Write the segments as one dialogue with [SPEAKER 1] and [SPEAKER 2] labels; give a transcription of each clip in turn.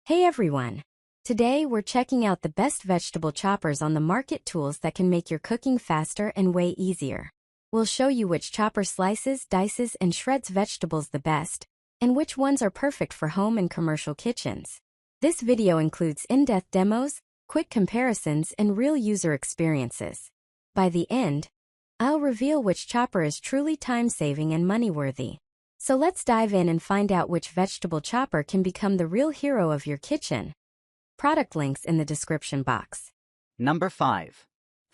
[SPEAKER 1] Hey everyone! Today we're checking out the best vegetable choppers on the market, tools that can make your cooking faster and way easier. We'll show you which chopper slices, dices, and shreds vegetables the best, and which ones are perfect for home and commercial kitchens. This video includes in-depth demos, quick comparisons, and real user experiences. By the end, I'll reveal which chopper is truly time-saving and money-worthy. So let's dive in and find out which vegetable chopper can become the real hero of your kitchen. Product links in the description box.
[SPEAKER 2] Number 5.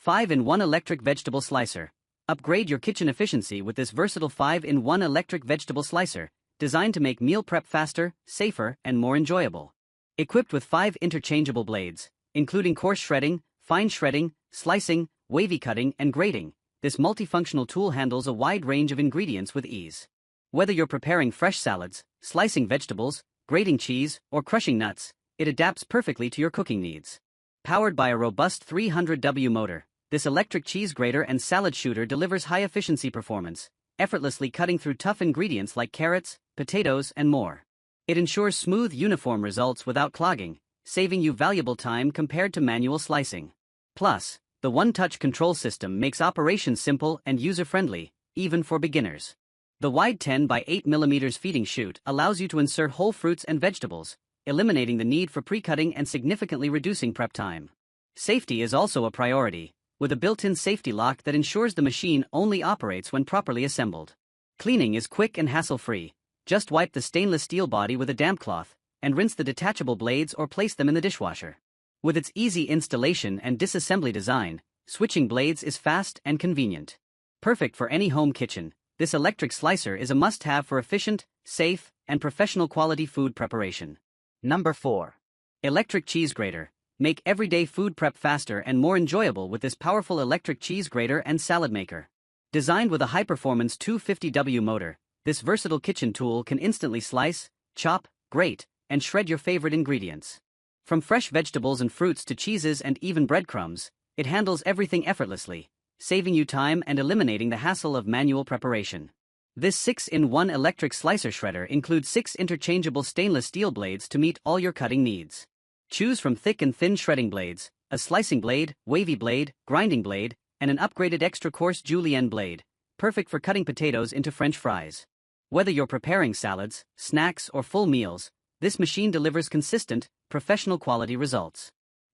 [SPEAKER 2] 5-in-1 Electric Vegetable Slicer. Upgrade your kitchen efficiency with this versatile 5-in-1 electric vegetable slicer, designed to make meal prep faster, safer, and more enjoyable. Equipped with 5 interchangeable blades, including coarse shredding, fine shredding, slicing, wavy cutting, and grating, this multifunctional tool handles a wide range of ingredients with ease. Whether you're preparing fresh salads, slicing vegetables, grating cheese, or crushing nuts, it adapts perfectly to your cooking needs. Powered by a robust 300W motor, this electric cheese grater and salad shooter delivers high-efficiency performance, effortlessly cutting through tough ingredients like carrots, potatoes, and more. It ensures smooth, uniform results without clogging, saving you valuable time compared to manual slicing. Plus, the one-touch control system makes operations simple and user-friendly, even for beginners. The wide 10 by 8 mm feeding chute allows you to insert whole fruits and vegetables, eliminating the need for pre-cutting and significantly reducing prep time. Safety is also a priority, with a built-in safety lock that ensures the machine only operates when properly assembled. Cleaning is quick and hassle-free. Just wipe the stainless steel body with a damp cloth, and rinse the detachable blades or place them in the dishwasher. With its easy installation and disassembly design, switching blades is fast and convenient. Perfect for any home kitchen, this electric slicer is a must-have for efficient, safe, and professional quality food preparation. Number 4. Electric Cheese Grater. Make everyday food prep faster and more enjoyable with this powerful electric cheese grater and salad maker. Designed with a high-performance 250W motor, this versatile kitchen tool can instantly slice, chop, grate, and shred your favorite ingredients. From fresh vegetables and fruits to cheeses and even breadcrumbs, it handles everything effortlessly, saving you time and eliminating the hassle of manual preparation. This 6-in-1 electric slicer shredder includes 6 interchangeable stainless steel blades to meet all your cutting needs. Choose from thick and thin shredding blades, a slicing blade, wavy blade, grinding blade, and an upgraded extra coarse julienne blade, perfect for cutting potatoes into French fries. Whether you're preparing salads, snacks, or full meals, this machine delivers consistent, professional quality results.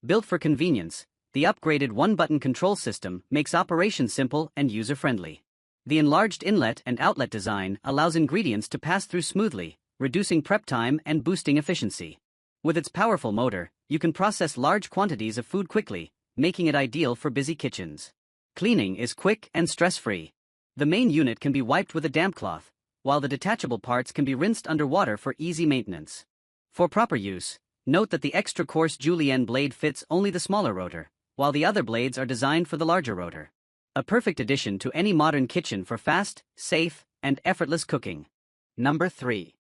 [SPEAKER 2] Built for convenience, the upgraded one-button control system makes operation simple and user-friendly. The enlarged inlet and outlet design allows ingredients to pass through smoothly, reducing prep time and boosting efficiency. With its powerful motor, you can process large quantities of food quickly, making it ideal for busy kitchens. Cleaning is quick and stress-free. The main unit can be wiped with a damp cloth, while the detachable parts can be rinsed under water for easy maintenance. For proper use, note that the extra coarse julienne blade fits only the smaller rotor, while the other blades are designed for the larger rotor. A perfect addition to any modern kitchen for fast, safe, and effortless cooking. Number 3.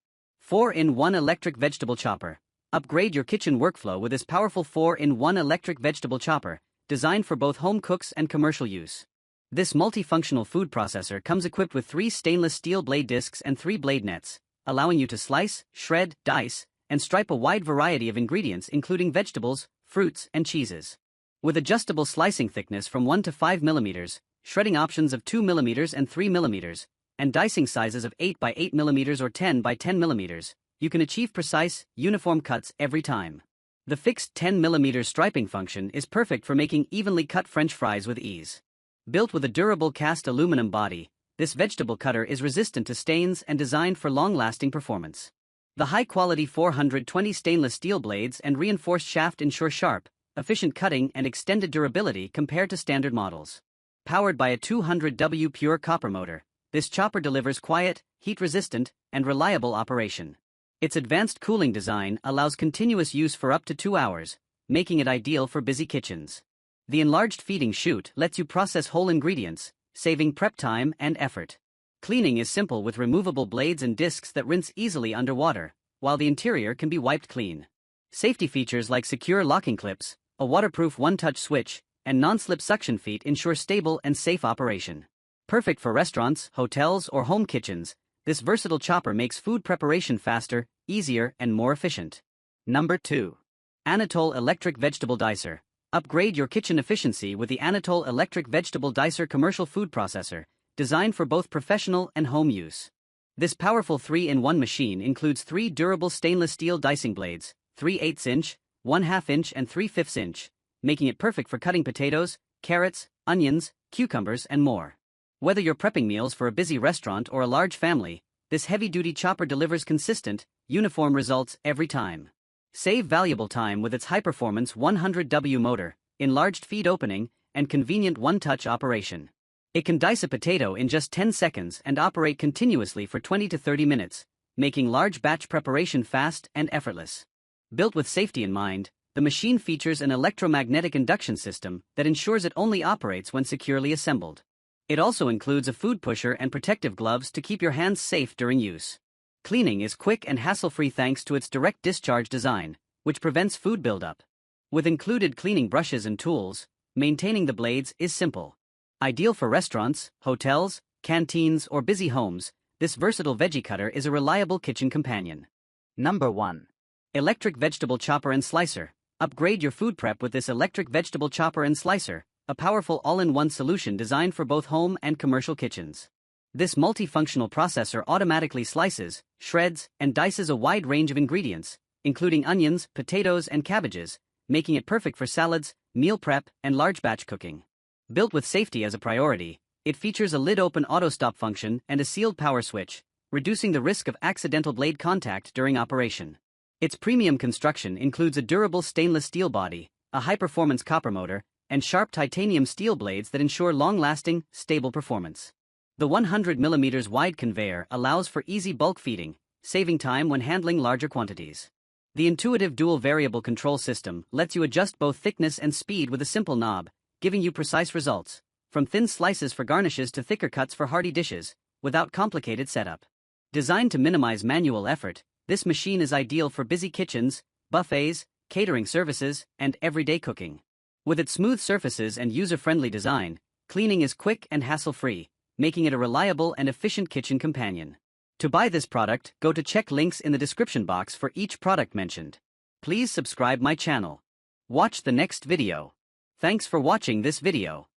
[SPEAKER 2] 4-in-1 Electric Vegetable Chopper. Upgrade your kitchen workflow with this powerful 4-in-1 electric vegetable chopper, designed for both home cooks and commercial use. This multifunctional food processor comes equipped with 3 stainless steel blade discs and 3 blade nets, allowing you to slice, shred, dice, and stripe a wide variety of ingredients including vegetables, fruits, and cheeses. With adjustable slicing thickness from 1 to 5 mm, shredding options of 2 mm and 3 mm, and dicing sizes of 8 by 8 mm or 10 by 10 mm, you can achieve precise, uniform cuts every time. The fixed 10 mm striping function is perfect for making evenly cut French fries with ease. Built with a durable cast aluminum body, this vegetable cutter is resistant to stains and designed for long-lasting performance. The high-quality 420 stainless steel blades and reinforced shaft ensure sharp, efficient cutting and extended durability compared to standard models. Powered by a 200W pure copper motor, this chopper delivers quiet, heat-resistant, and reliable operation. Its advanced cooling design allows continuous use for up to 2 hours, making it ideal for busy kitchens. The enlarged feeding chute lets you process whole ingredients, saving prep time and effort. Cleaning is simple with removable blades and discs that rinse easily underwater, while the interior can be wiped clean. Safety features like secure locking clips, a waterproof one-touch switch, and non-slip suction feet ensure stable and safe operation. Perfect for restaurants, hotels, or home kitchens, this versatile chopper makes food preparation faster, easier, and more efficient. Number 2. Anatole Electric Vegetable Dicer. Upgrade your kitchen efficiency with the Anatole Electric Vegetable Dicer commercial food processor, designed for both professional and home use. This powerful 3-in-1 machine includes 3 durable stainless steel dicing blades, 3/8 inch, 1/2 inch and 3/5 inch, making it perfect for cutting potatoes, carrots, onions, cucumbers and more. Whether you're prepping meals for a busy restaurant or a large family, this heavy-duty chopper delivers consistent, uniform results every time. Save valuable time with its high-performance 100W motor, enlarged feed opening, and convenient one-touch operation. It can dice a potato in just 10 seconds and operate continuously for 20 to 30 minutes, making large batch preparation fast and effortless. Built with safety in mind, the machine features an electromagnetic induction system that ensures it only operates when securely assembled. It also includes a food pusher and protective gloves to keep your hands safe during use. Cleaning is quick and hassle-free thanks to its direct discharge design, which prevents food buildup. With included cleaning brushes and tools, maintaining the blades is simple. Ideal for restaurants, hotels, canteens, or busy homes, this versatile veggie cutter is a reliable kitchen companion. Number 1. Electric Vegetable Chopper and Slicer. Upgrade your food prep with this electric vegetable chopper and slicer, a powerful all-in-one solution designed for both home and commercial kitchens. This multifunctional processor automatically slices, shreds, and dices a wide range of ingredients, including onions, potatoes, and cabbages, making it perfect for salads, meal prep, and large batch cooking. Built with safety as a priority, it features a lid-open auto-stop function and a sealed power switch, reducing the risk of accidental blade contact during operation. Its premium construction includes a durable stainless steel body, a high-performance copper motor, and sharp titanium steel blades that ensure long-lasting, stable performance. The 100mm wide conveyor allows for easy bulk feeding, saving time when handling larger quantities. The intuitive dual variable control system lets you adjust both thickness and speed with a simple knob, giving you precise results, from thin slices for garnishes to thicker cuts for hearty dishes, without complicated setup. Designed to minimize manual effort, this machine is ideal for busy kitchens, buffets, catering services, and everyday cooking. With its smooth surfaces and user-friendly design, cleaning is quick and hassle-free, making it a reliable and efficient kitchen companion. To buy this product, go to check links in the description box for each product mentioned. Please subscribe my channel. Watch the next video. Thanks for watching this video.